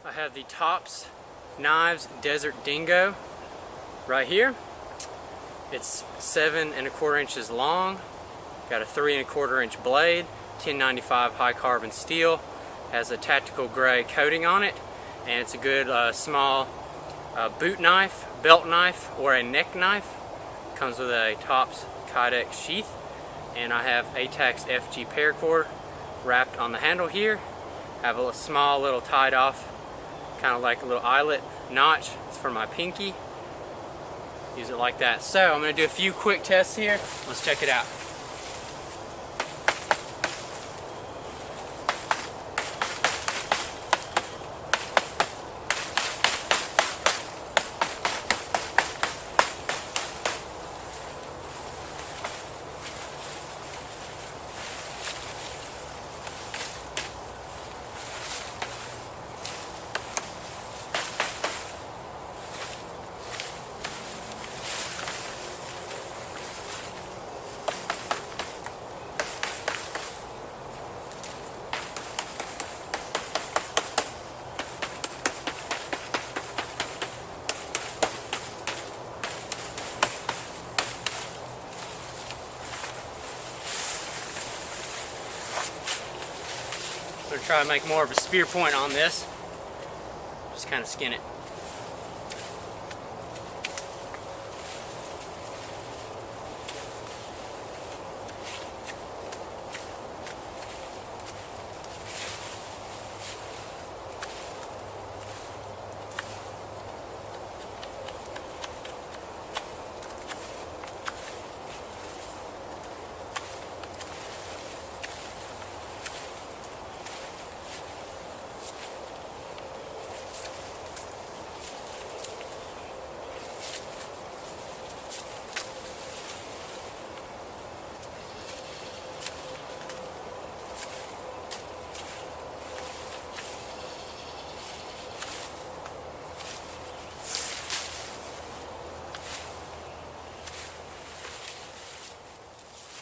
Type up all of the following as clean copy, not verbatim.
I have the Tops Knives Desert Dingo right here. It's 7 1/4 inches long, got a 3 1/4 inch blade, 1095 high carbon steel, has a tactical gray coating on it, and it's a good small boot knife, belt knife, or a neck knife. Comes with a Tops Kydex sheath, and I have A-TACS FG paracord wrapped on the handle here. I have a small little tied off, kind of like a little eyelet notch. It's for my pinky. Use it like that. So I'm going to do a few quick tests here. Let's check it out. I'm going to try to make more of a spear point on this. Just kind of skin it.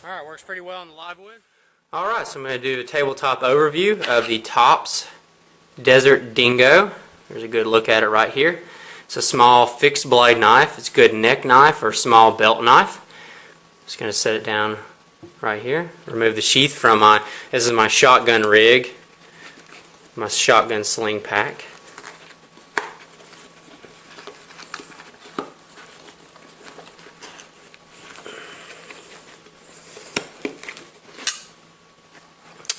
Alright, works pretty well on the live wood. Alright, so I'm going to do a tabletop overview of the Tops Desert Dingo. There's a good look at it right here. It's a small fixed blade knife. It's a good neck knife or small belt knife. Just going to set it down right here. Remove the sheath from this is my shotgun rig, my shotgun sling pack.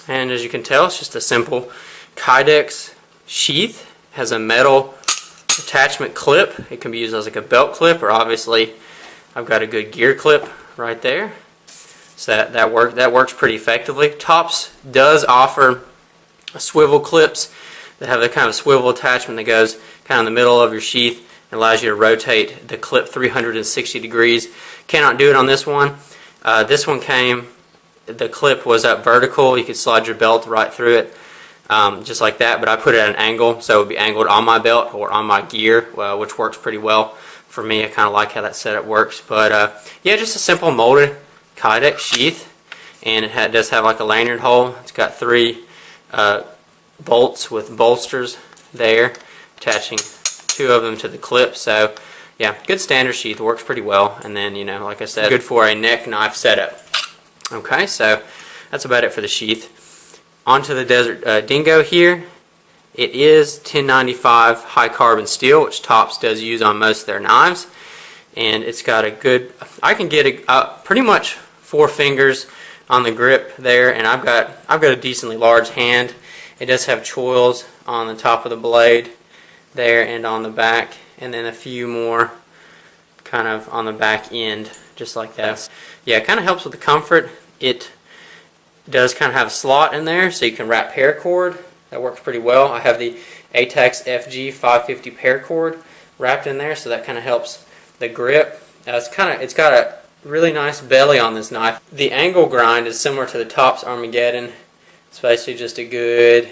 And as you can tell, it's just a simple Kydex sheath. It has a metal attachment clip. It can be used as like a belt clip, or obviously I've got a good gear clip right there. So that works pretty effectively. Tops does offer swivel clips that have a kind of swivel attachment that goes kind of in the middle of your sheath and allows you to rotate the clip 360 degrees. Cannot do it on this one. This one the clip was up vertical. You could slide your belt right through it, just like that, but I put it at an angle, so it would be angled on my belt or on my gear, which works pretty well for me. I kind of like how that setup works. But yeah, just a simple molded Kydex sheath, and it does have like a lanyard hole. It's got 3 bolts with bolsters there, attaching 2 of them to the clip. So yeah, good standard sheath, works pretty well. And then, you know, like I said, good for a neck knife setup. Okay, so that's about it for the sheath. Onto the Desert Dingo here. It is 1095 high carbon steel, which Tops does use on most of their knives. And it's got a good, I can get pretty much 4 fingers on the grip there, and I've got a decently large hand. It does have choils on the top of the blade there and on the back, and then a few more kind of on the back end, just like that. Yeah, it kind of helps with the comfort. It does kind of have a slot in there, so you can wrap paracord. That works pretty well. I have the A-TACS FG 550 paracord wrapped in there, so that kind of helps the grip. It's got a really nice belly on this knife. The angle grind is similar to the Tops Armageddon. It's basically just a good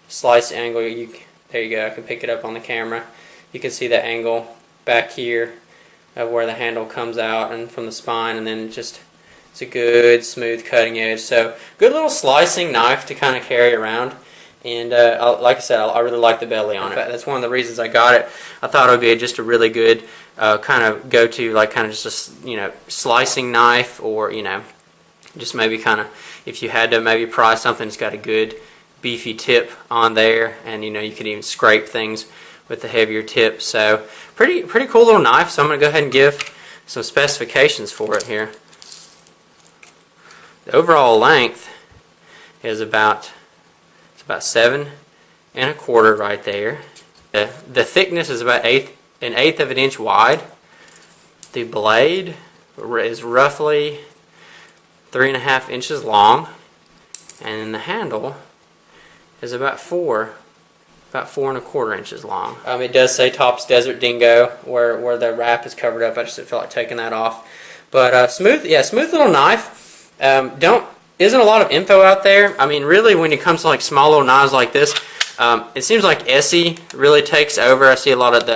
slice angle. There you go. I can pick it up on the camera. You can see the angle back here of where the handle comes out and from the spine, and then it's a good smooth cutting edge. So good little slicing knife to kind of carry around And like I said, I really like the belly on it. That's one of the reasons I got it. I thought it would be just a really good kind of go-to, like kind of just a slicing knife, or just maybe kind of if you had to maybe pry something, it's got a good beefy tip on there, and you could even scrape things with the heavier tip. So pretty cool little knife. So I'm going to go ahead and give some specifications for it here. The overall length is about 7¼ right there. The thickness is about an eighth of an inch wide. The blade is roughly 3½ inches long, and then the handle is about 4¼ inches long. It does say Tops Desert Dingo where the wrap is covered up. I just didn't feel like taking that off. But smooth little knife. Isn't a lot of info out there. I mean, really, when it comes to like small little knives like this, it seems like Essie really takes over. I see a lot of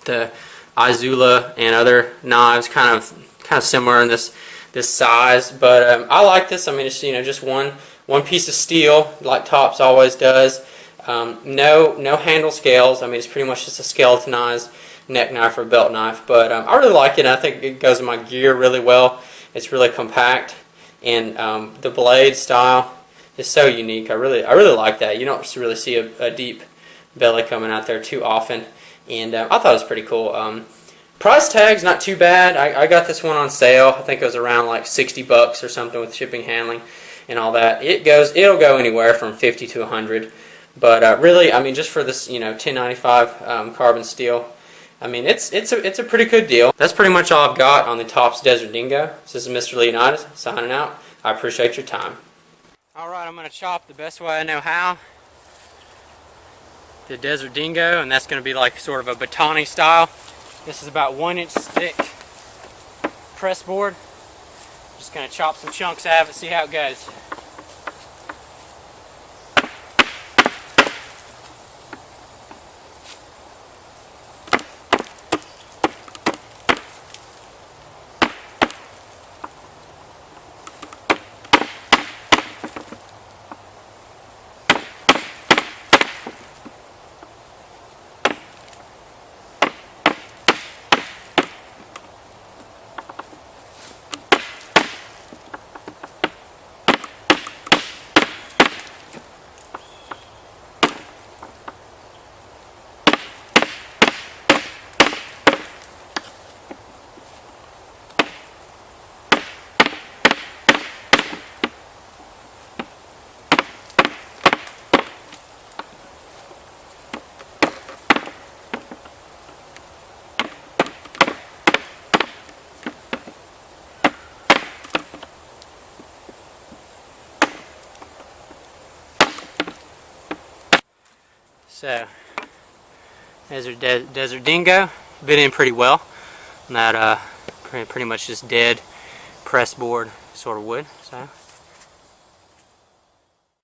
the Izula and other knives kind of similar in this size, but I like this. I mean, it's just one piece of steel like Tops always does. No handle scales. I mean, it's pretty much just a skeletonized neck knife or belt knife, but I really like it. I think it goes in my gear really well. It's really compact, and the blade style is so unique. I really like that. You don't really see a deep belly coming out there too often, and I thought it was pretty cool. Price tag's not too bad. I got this one on sale. I think it was around like $60 or something with shipping, handling, and all that. It'll go anywhere from $50 to $100. But really, I mean, just for this 1095 carbon steel, I mean, it's a pretty good deal. That's pretty much all I've got on the Tops Desert Dingo. This is Mr. Leonidas signing out. I appreciate your time. All right, I'm going to chop the best way I know how. The Desert Dingo, and that's going to be like sort of a batani style. This is about 1 inch thick press board. Just going to chop some chunks out of it, see how it goes. So, Desert Dingo, bit in pretty well. And that pretty much just dead press board sort of wood. So.